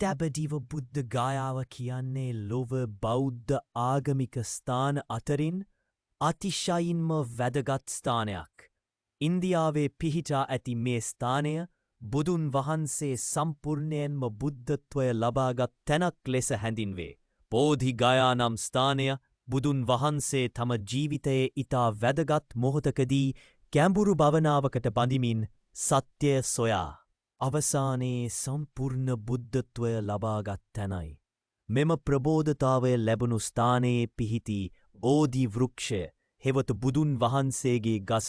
තැබදිව බුද්ධ ගායාව කියන්නේ ලොව බෞද්ධ ආගමික ස්ථාන අතරින් අතිශයින්ම වැදගත් ස්ථානයක්. ඉන්දියාවේ පිහිටා ඇති මේ ස්ථානය බුදුන් වහන්සේ සම්පූර්ණයෙන්ම බුද්ධත්වය ලබාගත් තැනක් ලෙස හැඳින්වේ. බෝධි ගයා නම් ස්ථානය බුදුන් වහන්සේ තම ජීවිතයේ ඉතා වැදගත් මොහොතකදී ගැඹුරු භවනාවකට බඳිමින් සත්‍යය සොයා අවසානයේ සම්පූර්ණ බුද්ධත්වය ලබාගත් තැනයි. මෙම ප්‍රබෝධතාවය ලැබුණු ස්ථානයේ පිහිටි බෝධි වෘක්ෂය හෙවත බුදුන් වහන්සේගේ ගස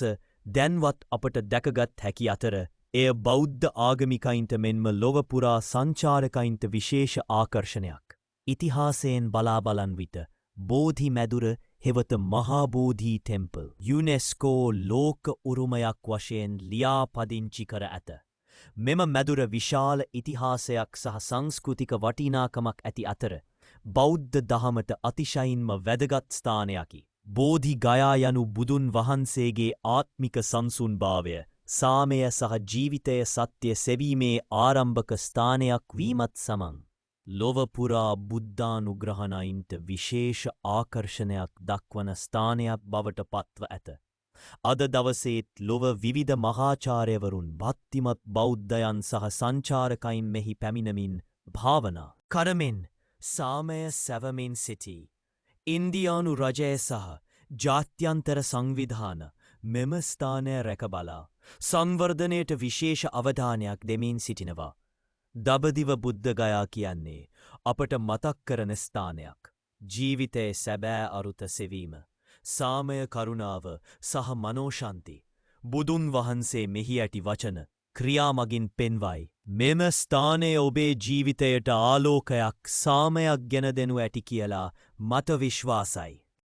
දැන්වත් අපට දැකගත් හැකි අතර එය බෞද්ධ ආගමිකයින්ට මෙන්ම ලොවපුරා සංචාරකයින්ට විශේෂ ආකර්ෂණයක්. ඉතිහාසයෙන් බලාබලන් විට බෝධි මැදුර හෙවත මහාබෝධී ටෙම්පල් යුනෙස්කෝ ලෝක උරුමයක් වශයෙන් ලියාපදිංචි කර ඇත. මෙම මැදුර විශාල ඉතිහාසයක් සහ සංස්කෘතික වටිනාකමක් ඇති අතර බෞද්ධ දහමට අතිශයින්ම වැදගත් ස්ථානයකි. බෝධි ගයා යනු බුදුන් වහන්සේගේ ආත්මික සංසුන්භාවය, සාමය සහ ජීවිතය සත්‍ය සෙවීමේ ආරම්භක ස්ථානයක් වීමත් සමන් ලොවපුරා බුද්ධානුග්‍රහණයින්ට විශේෂ ආකර්ෂණයක් දක්වන ස්ථානයක් බවට පත්ව ඇත. අද දවසේත් ලොව විවිධ මහාචාර්යවරුන් භක්තිමත් බෞද්ධයන් සහ සංචාරකයින් මෙහි පැමිණමින් භාවනා කරමින් සාමය සැවමින් සිටී. ඉන්දියානු රජය සහ ජාත්‍යන්තර සංවිධාන මෙම ස්ථානය රැකබලා සංවර්ධනයට විශේෂ අවධානයක් දෙමින් සිටිනවා. දඹදිව බුද්ධ ගයා කියන්නේ අපට මතක් කරන ස්ථානයක්. ජීවිතයේ සැබෑ අරුත සෙවීම, සාමය කරුණාව සහ මනෝශාන්ති බුදුන් වහන්සේ මෙහි ඇති වචන ක්‍රියා මගින් පෙන්වයි. මෙම ස්ථානය ඔබේ ජීවිතයට ආලෝකයක්, සාමයක් ගෙන දෙනු ඇති කියලා මට විශ්වාසයි.